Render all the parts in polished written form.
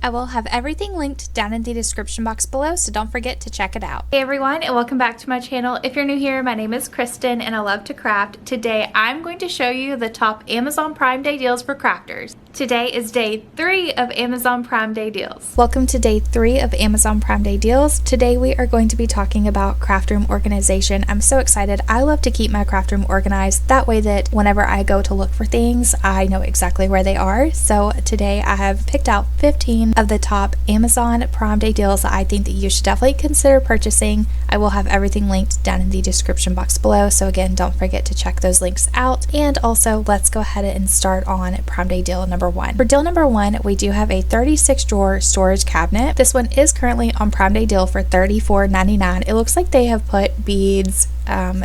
I will have everything linked down in the description box below, so don't forget to check it out. Hey everyone, and welcome back to my channel. If you're new here, my name is Kristin and I love to craft. Today I'm going to show you the top Amazon Prime Day deals for crafters. Today is day 3 of Amazon Prime Day deals. Welcome to day 3 of Amazon Prime Day deals. Today we are going to be talking about craft room organization. I'm so excited. I love to keep my craft room organized. That way that whenever I go to look for things, I know exactly where they are. So today I have picked out 15 of the top Amazon Prime Day deals that I think that you should definitely consider purchasing. I will have everything linked down in the description box below. So again, don't forget to check those links out. And also let's go ahead and start on Prime Day deal number 1. For deal number 1, we do have a 36 drawer storage cabinet. This one is currently on Prime Day deal for $34.99. It looks like they have put beads,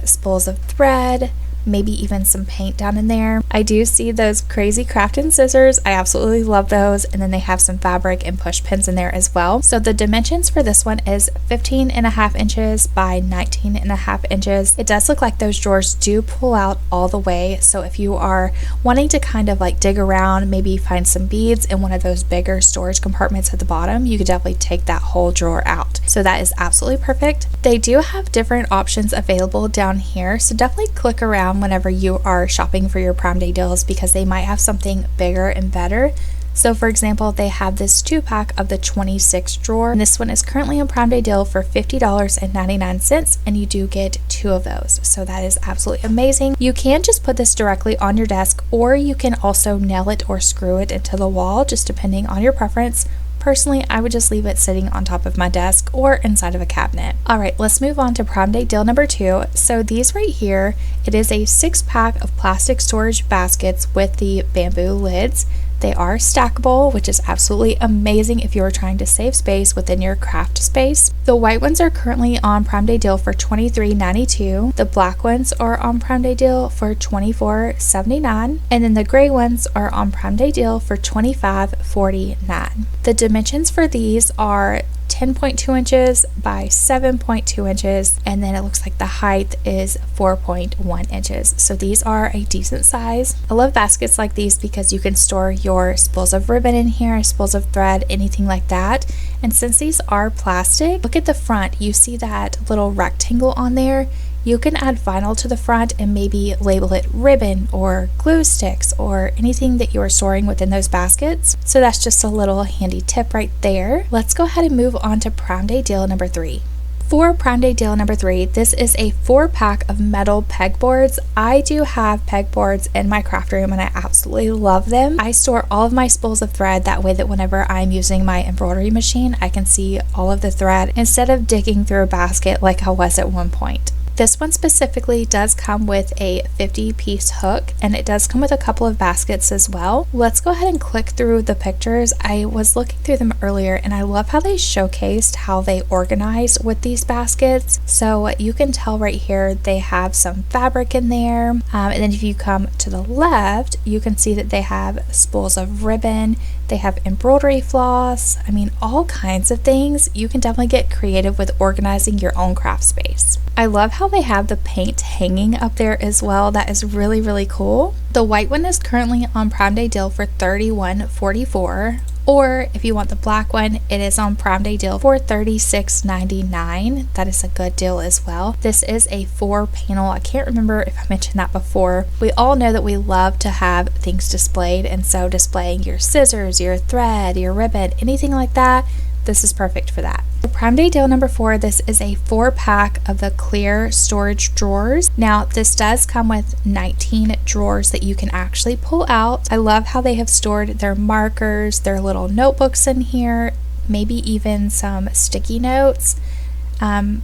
spools of thread, maybe even some paint down in there. I do see those crazy crafting scissors. I absolutely love those. And then they have some fabric and push pins in there as well. So the dimensions for this one is 15.5 inches by 19.5 inches. It does look like those drawers do pull out all the way. So if you are wanting to kind of like dig around, maybe find some beads in one of those bigger storage compartments at the bottom, you could definitely take that whole drawer out. So that is absolutely perfect. They do have different options available down here. So definitely click around whenever you are shopping for your Prime Day deals because they might have something bigger and better. So for example, they have this 2-pack of the 26 drawer, and this one is currently on Prime Day deal for $50.99, and you do get 2 of those. So that is absolutely amazing. You can just put this directly on your desk, or you can also nail it or screw it into the wall, just depending on your preference. Personally, I would just leave it sitting on top of my desk or inside of a cabinet. All right, let's move on to Prime Day deal number 2. So these right here, it is a 6-pack of plastic storage baskets with the bamboo lids. They are stackable, which is absolutely amazing if you are trying to save space within your craft space. The white ones are currently on Prime Day deal for $23.92. The black ones are on Prime Day deal for $24.79. And then the gray ones are on Prime Day deal for $25.49. The dimensions for these are 10.2 inches by 7.2 inches, and then it looks like the height is 4.1 inches. So these are a decent size. I love baskets like these because you can store your spools of ribbon in here, spools of thread, anything like that. And since these are plastic, look at the front. You see that little rectangle on there? You can add vinyl to the front and maybe label it ribbon or glue sticks or anything that you are storing within those baskets. So that's just a little handy tip right there. Let's go ahead and move on to Prime Day deal number 3. For Prime Day deal number 3, this is a 4-pack of metal pegboards. I do have pegboards in my craft room and I absolutely love them. I store all of my spools of thread that way that whenever I'm using my embroidery machine, I can see all of the thread instead of digging through a basket like I was at one point. This one specifically does come with a 50-piece hook, and it does come with a couple of baskets as well. Let's go ahead and click through the pictures. I was looking through them earlier, and I love how they showcased how they organize with these baskets. So you can tell right here they have some fabric in there, and then if you come to the left, you can see that they have spools of ribbon. They have embroidery floss. I mean, all kinds of things. You can definitely get creative with organizing your own craft space. I love how they have the paint hanging up there as well. That is really, really cool. The white one is currently on Prime Day deal for $31.44. Or if you want the black one, it is on Prime Day deal for $36.99. That is a good deal as well. This is a 4-panel. I can't remember if I mentioned that before. We all know that we love to have things displayed, and so displaying your scissors, your thread, your ribbon, anything like that, this is perfect for that. For Prime Day deal number 4, this is a 4-pack of the clear storage drawers. Now this does come with 19 drawers that you can actually pull out. I love how they have stored their markers, their little notebooks in here, maybe even some sticky notes.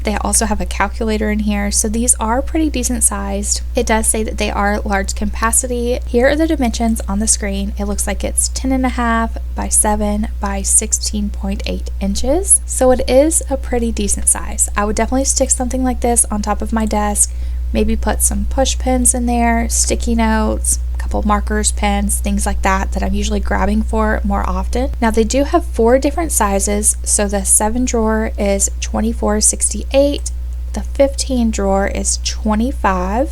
They also have a calculator in here, so these are pretty decent sized. It does say that they are large capacity. Here are the dimensions on the screen. It looks like it's 10.5 by 7 by 16.8 inches. So it is a pretty decent size. I would definitely stick something like this on top of my desk, maybe put some push pins in there, sticky notes, couple markers, pens, things like that I'm usually grabbing for more often. Now they do have 4 different sizes. So the 7 drawer is $24.68, the 15 drawer is $25,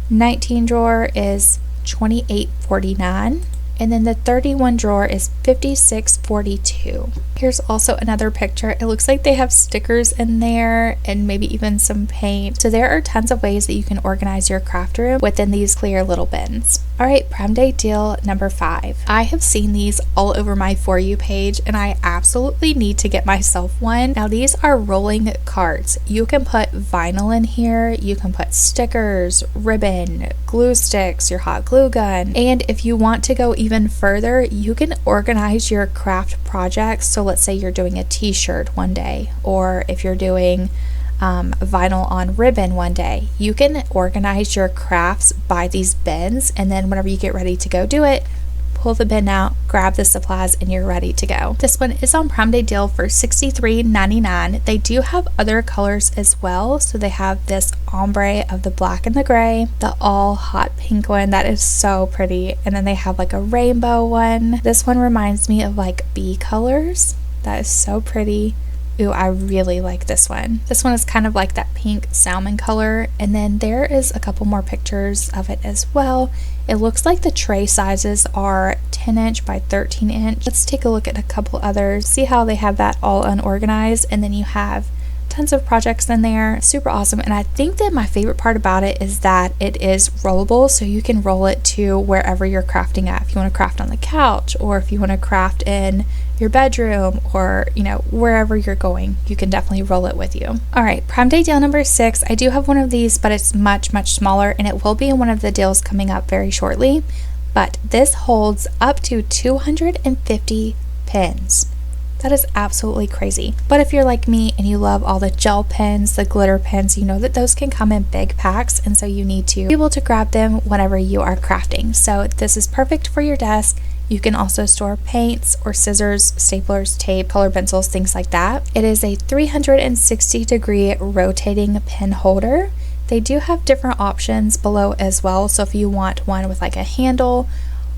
19 drawer is $28.49, And then the 31 drawer is $56.42. Here's also another picture. It looks like they have stickers in there and maybe even some paint. So there are tons of ways that you can organize your craft room within these clear little bins. All right, Prime Day deal number 5. I have seen these all over my For You page and I absolutely need to get myself one. Now these are rolling carts. You can put vinyl in here, you can put stickers, ribbon, glue sticks, your hot glue gun, and if you want to go even further, you can organize your craft projects. So let's say you're doing a t-shirt one day, or if you're doing vinyl on ribbon one day, you can organize your crafts by these bins, and then whenever you get ready to go do it, pull the bin out, grab the supplies, and you're ready to go. This one is on Prime Day deal for $63.99. They do have other colors as well. So they have this ombre of the black and the gray, the all hot pink one that is so pretty, and then they have like a rainbow one. This one reminds me of like bee colors. That is so pretty. Ooh, I really like this one. This one is kind of like that pink salmon color, and then there is a couple more pictures of it as well. It looks like the tray sizes are 10 inch by 13 inch. Let's take a look at a couple others. See how they have that all unorganized, and then you have tons of projects in there. Super awesome. And I think that my favorite part about it is that it is rollable, so you can roll it to wherever you're crafting at. If you want to craft on the couch, or if you want to craft in your bedroom, or wherever you're going, you can definitely roll it with you. All right, Prime Day deal number 6. I do have one of these, but it's much smaller, and it will be in one of the deals coming up very shortly. But this holds up to 250 pins. That is absolutely crazy. But if you're like me and you love all the gel pens, the glitter pens, you know that those can come in big packs, and so you need to be able to grab them whenever you are crafting. So this is perfect for your desk. You can also store paints or scissors, staplers, tape, color pencils, things like that. It is a 360-degree rotating pen holder. They do have different options below as well. So if you want one with like a handle,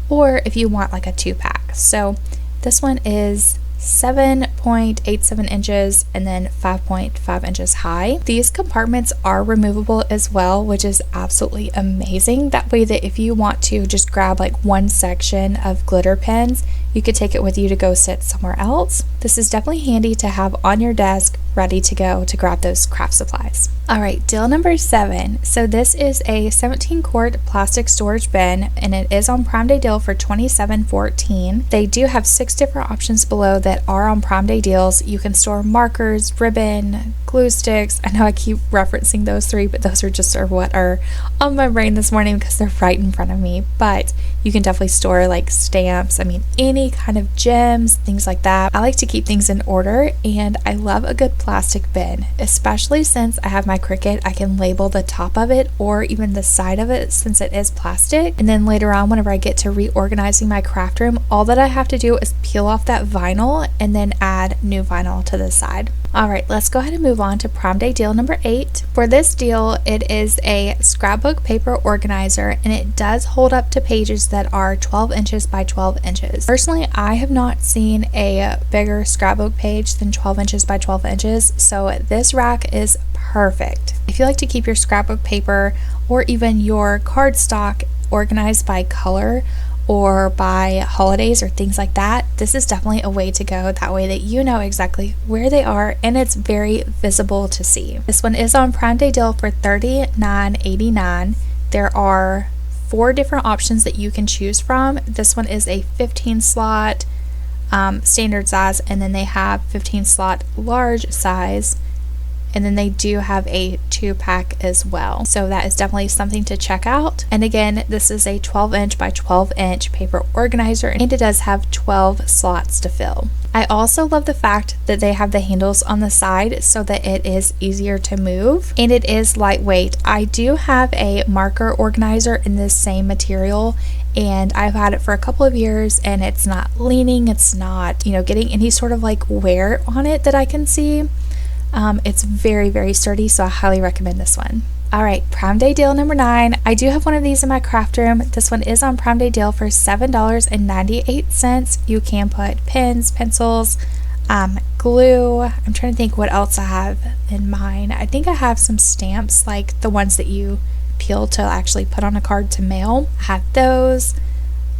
or if you want like a 2-pack. So this one is 7.87 inches and then 5.5 inches high. These compartments are removable as well, which is absolutely amazing. That way that if you want to just grab like one section of glitter pens, you could take it with you to go sit somewhere else. This is definitely handy to have on your desk, ready to go to grab those craft supplies. All right, deal number 7. So this is a 17-quart plastic storage bin, and it is on Prime Day deal for $27.14. They do have 6 different options below that are on Prime Day deals. You can store markers, ribbon, glue sticks. I know I keep referencing those 3, but those are what are on my brain this morning because they're right in front of me. But you can definitely store like stamps, any kind of gems, things like that. I like to keep things in order, and I love a good plastic bin, especially since I have my Cricut. I can label the top of it or even the side of it since it is plastic, and then later on whenever I get to reorganizing my craft room, all that I have to do is peel off that vinyl and then add new vinyl to the side. All right, let's go ahead and move on to Prime Day deal number 8. For this deal, it is a scrapbook paper organizer, and it does hold up to pages that are 12 inches by 12 inches. Personally, I have not seen a bigger scrapbook page than 12 inches by 12 inches, so this rack is perfect. If you like to keep your scrapbook paper or even your cardstock organized by color or by holidays or things like that, this is definitely a way to go. That way that you know exactly where they are, and it's very visible to see. This one is on Prime Day deal for $39.89. There are 4 different options that you can choose from. This one is a 15 slot standard size, and then they have 15 slot large size, and then they do have a 2-pack as well. So that is definitely something to check out. And again, this is a 12 inch by 12 inch paper organizer, and it does have 12 slots to fill. I also love the fact that they have the handles on the side so that it is easier to move, and it is lightweight. I do have a marker organizer in this same material, and I've had it for a couple of years, and it's not leaning, it's not, getting any sort of like wear on it that I can see. It's very sturdy, so I highly recommend this one. All right, Prime Day deal number 9. I do have one of these in my craft room. This one is on Prime Day deal for $7.98. You can put pens, pencils, glue. I'm trying to think what else I have in mine. I think I have some stamps, like the ones that you peel to actually put on a card to mail. I have those.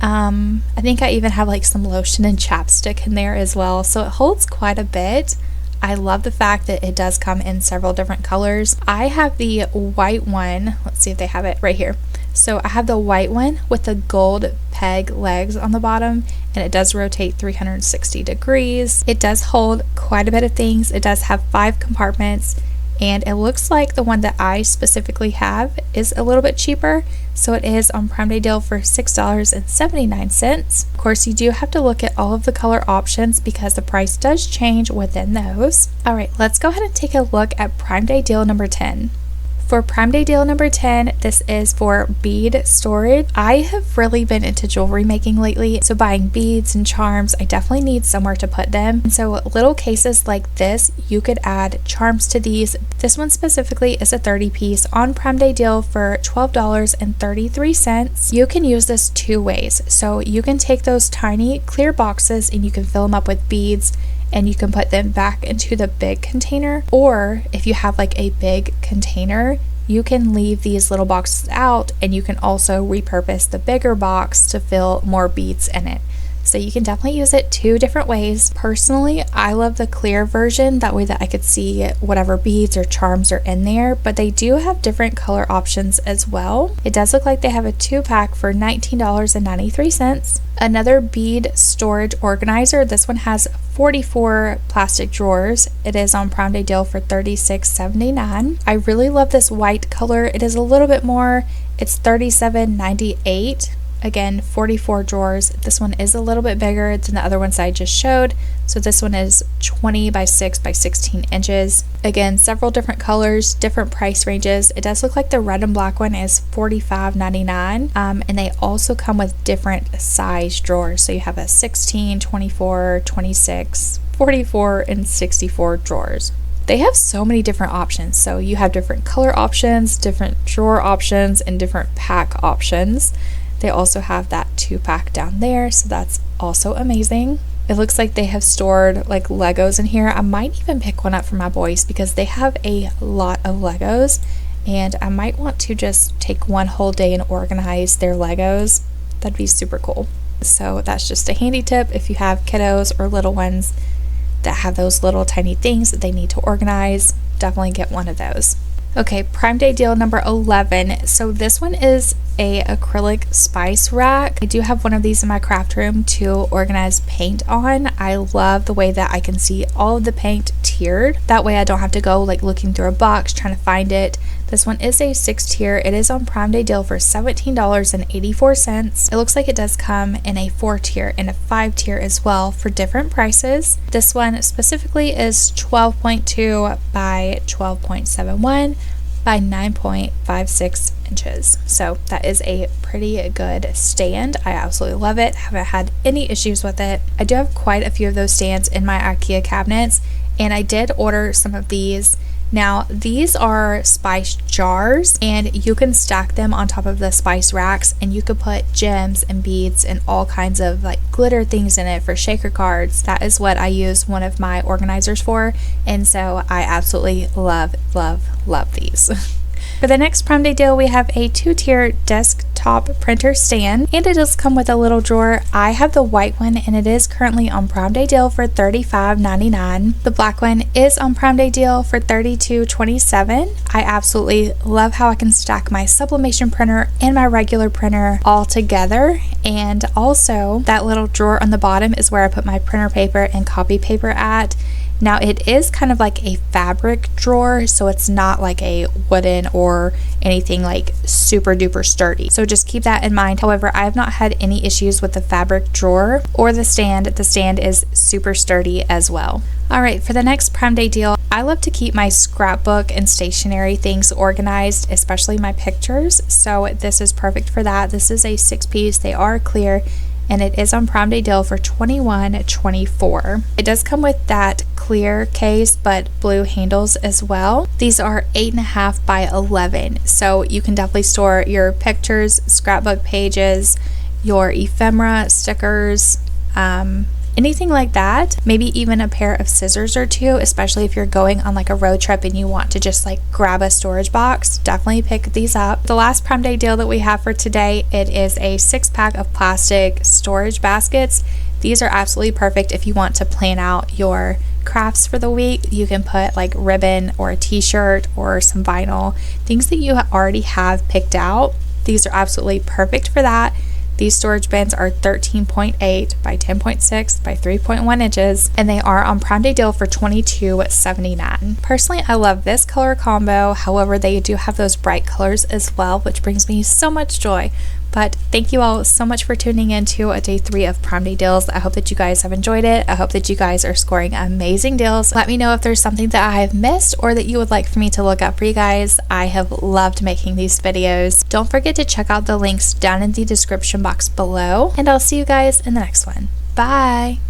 I think I even have like some lotion and chapstick in there as well, so it holds quite a bit. I love the fact that it does come in several different colors. I have the white one. Let's see if they have it right here. So I have the white one with the gold peg legs on the bottom, and it does rotate 360 degrees. It does hold quite a bit of things. It does have 5 compartments, and it looks like the one that I specifically have is a little bit cheaper. So it is on Prime Day deal for $6.79. Of course, you do have to look at all of the color options because the price does change within those. All right, let's go ahead and take a look at Prime Day deal number 10. For Prime Day deal number 10, this is for bead storage. I have really been into jewelry making lately, so buying beads and charms, I definitely need somewhere to put them. And so little cases like this, you could add charms to these. This one specifically is a 30 piece on Prime Day deal for $12.33. You can use this 2 ways. So you can take those tiny clear boxes and you can fill them up with beads, and you can put them back into the big container. Or if you have like a big container, you can leave these little boxes out and you can also repurpose the bigger box to fill more beads in it. So you can definitely use it 2 different ways. Personally, I love the clear version, that way that I could see whatever beads or charms are in there, but they do have different color options as well. It does look like they have a 2-pack for $19.93. Another bead storage organizer. This one has 44 plastic drawers. It is on Prime Day deal for $36.79. I really love this white color. It is a little bit more. It's $37.98. Again, 44 drawers. This one is a little bit bigger than the other ones I just showed. So this one is 20 by 6 by 16 inches. Again, several different colors, different price ranges. It does look like the red and black one is $45.99. And they also come with different size drawers. So you have a 16, 24, 26, 44, and 64 drawers. They have so many different options. So you have different color options, different drawer options, and different pack options. They also have that 2-pack down there, so that's also amazing. It looks like they have stored like Legos in here. I might even pick one up for my boys because they have a lot of Legos, and I might want to just take one whole day and organize their Legos. That'd be super cool. So that's just a handy tip if you have kiddos or little ones that have those little tiny things that they need to organize. Definitely get one of those. Okay, Prime Day deal number 11. So this one is a acrylic spice rack. I do have one of these in my craft room to organize paint on. I love the way that I can see all of the paint tiered. That way I don't have to go like looking through a box trying to find it. This one is a 6-tier. It is on Prime Day deal for $17.84. It looks like it does come in a 4-tier and a 5-tier as well for different prices. This one specifically is 12.2 by 12.71 by 9.56 inches. So that is a pretty good stand. I absolutely love it. Haven't had any issues with it. I do have quite a few of those stands in my IKEA cabinets, and I did order some of these. Now, these are spice jars, and you can stack them on top of the spice racks, and you could put gems and beads and all kinds of like glitter things in it for shaker cards. That is what I use one of my organizers for, and so I absolutely love these. For the next Prime Day deal, we have a 2-tier desktop printer stand, and it does come with a little drawer. I have the white one, and it is currently on Prime Day deal for $35.99. The black one is on Prime Day deal for $32.27. I absolutely love how I can stack my sublimation printer and my regular printer all together, and also that little drawer on the bottom is where I put my printer paper and copy paper at. Now it is kind of like a fabric drawer, so it's not like a wooden or anything like super duper sturdy. So just keep that in mind. However, I have not had any issues with the fabric drawer or the stand. The stand is super sturdy as well. Alright, for the next Prime Day deal, I love to keep my scrapbook and stationery things organized, especially my pictures. So this is perfect for that. This is a 6-piece. They are clear, and it is on Prime Day deal for $21.24. It does come with that clear case but blue handles as well. These are 8.5 by 11, so you can definitely store your pictures, scrapbook pages, your ephemera, stickers, anything like that. Maybe even a pair of scissors or two, especially if you're going on like a road trip and you want to just like grab a storage box. Definitely pick these up. The last Prime Day deal that we have for today, it is a 6-pack of plastic storage baskets. These are absolutely perfect if you want to plan out your crafts for the week. You can put like ribbon or a t-shirt or some vinyl, things that you already have picked out. These are absolutely perfect for that. These storage bins are 13.8 by 10.6 by 3.1 inches, and they are on Prime Day deal for $22.79. Personally, I love this color combo. However, they do have those bright colors as well, which brings me so much joy. But thank you all so much for tuning in to a day 3 of Prime Day deals. I hope that you guys have enjoyed it. I hope that you guys are scoring amazing deals. Let me know if there's something that I have missed or that you would like for me to look up for you guys. I have loved making these videos. Don't forget to check out the links down in the description box below, and I'll see you guys in the next one. Bye!